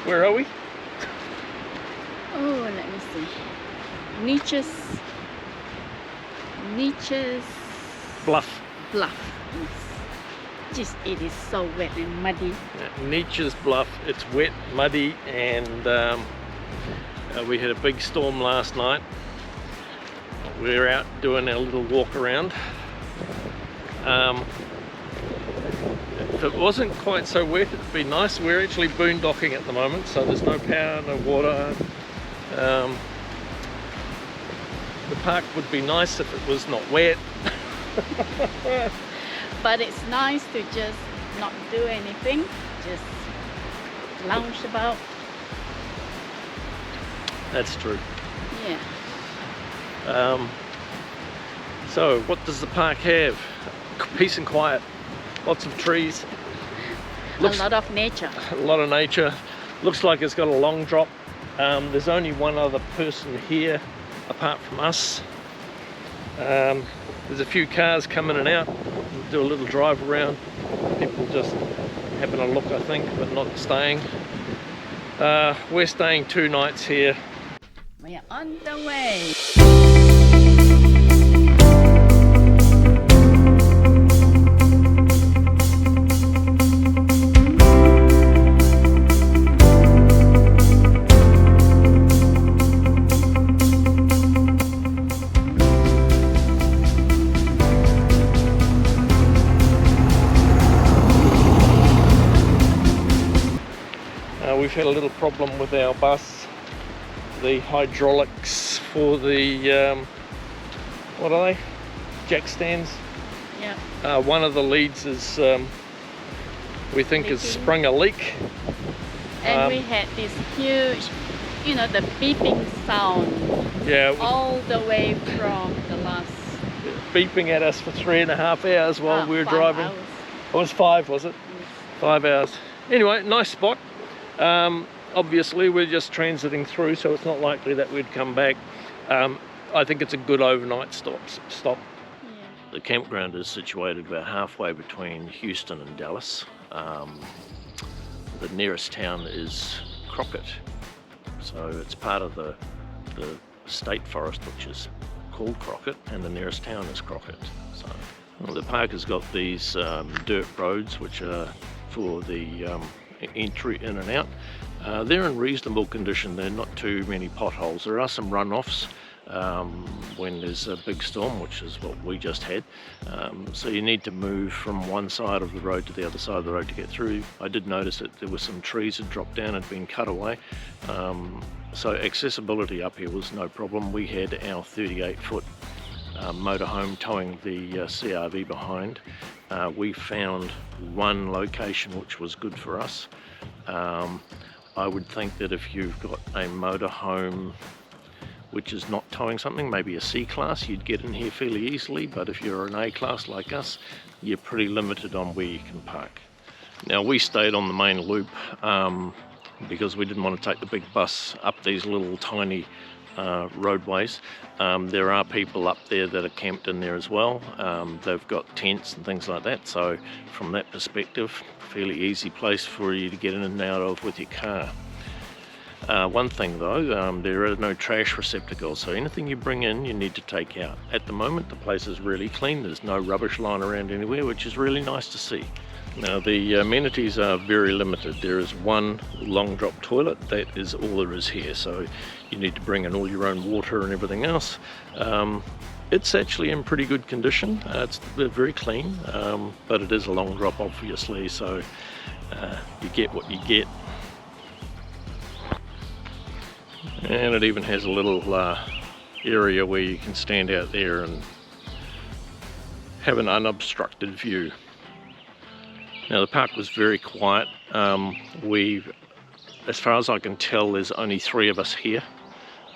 Where are we? Oh, let me see. Neches Bluff. Bluff. Yes. Just, it is so wet and muddy. Neches Bluff. It's wet, muddy, and we had a big storm last night. We're out doing our little walk around. If it wasn't quite so wet, it'd be nice. We're actually boondocking at the moment, so there's no power, no water. The park would be nice if it was not wet. But it's nice to just not do anything, just lounge about. That's true. Yeah. So what does the park have? Peace and quiet, lots of trees. A lot of nature. A lot of nature. Looks like it's got a long drop. There's only one other person here apart from us. There's a few cars coming in and out. We'll do a little drive around. People just having a look, I think, but not staying. We're staying 2 nights here. We are on the way. We've had a little problem with our bus. The hydraulics for the, what are they? Jack stands? Yeah. One of the leads is, we think has sprung a leak. And we had this huge, you know, the beeping sound. Yeah. All the way from the last. Beeping at us for 3.5 hours while we were 5 driving. hours. It was 5, was it? Yes. 5 hours. Anyway, nice spot. Obviously we're just transiting through, so it's not likely that we'd come back. I think it's a good overnight stop. Yeah. The campground is situated about halfway between Houston and Dallas. The nearest town is Crockett, so it's part of the state forest, which is called Crockett, and the nearest town is Crockett. So the park has got these dirt roads which are for the entry in and out. They're in reasonable condition. They're not too many potholes. There are some runoffs when there's a big storm, which is what we just had. So you need to move from one side of the road to the other side of the road to get through. I did notice that there were some trees that dropped down and been cut away. So accessibility up here was no problem. We had our 38-foot motorhome towing the CRV behind. We found one location which was good for us. I would think that if you've got a motorhome which is not towing something, maybe a C-class, you'd get in here fairly easily, but if you're an A-class like us, you're pretty limited on where you can park. Now we stayed on the main loop because we didn't want to take the big bus up these little tiny roadways. There are people up there that are camped in there as well. They've got tents and things like that, so from that perspective, fairly easy place for you to get in and out of with your car. One thing though, there are no trash receptacles, so anything you bring in you need to take out. At the moment the place is really clean. There's no rubbish lying around anywhere, which is really nice to see. Now the amenities are very limited. There is one long drop toilet, that is all there is here, so you need to bring in all your own water and everything else. It's actually in pretty good condition. It's very clean, but it is a long drop obviously, so you get what you get. And it even has a little area where you can stand out there and have an unobstructed view. Now the park was very quiet. As far as I can tell, there's only 3 of us here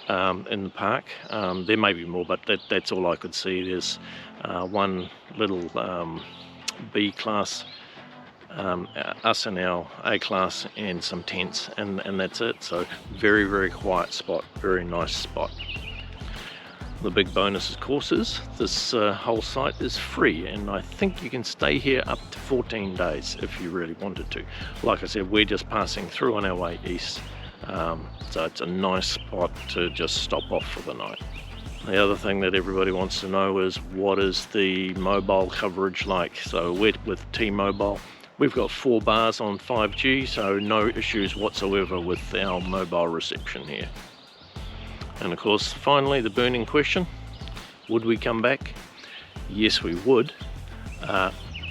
in the park. There may be more, but that's all I could see. There's one little B-class, us in our A-class, and some tents, and that's it. So very, very quiet spot, very nice spot. The big bonus, of course, is this whole site is free, and I think you can stay here up to 14 days if you really wanted to. Like I said, we're just passing through on our way east, so it's a nice spot to just stop off for the night. The other thing that everybody wants to know is, what is the mobile coverage like? So we're with T-Mobile. We've got 4 bars on 5G, so no issues whatsoever with our mobile reception here. And of course, finally, the burning question, would we come back? Yes, we would,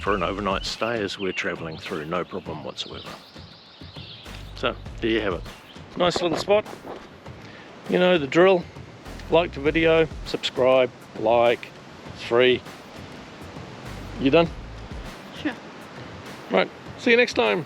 for an overnight stay as we're traveling through, no problem whatsoever. So there you have it. Nice little spot. You know the drill. Like the video, subscribe, like, it's free. You done? Sure. Right, see you next time.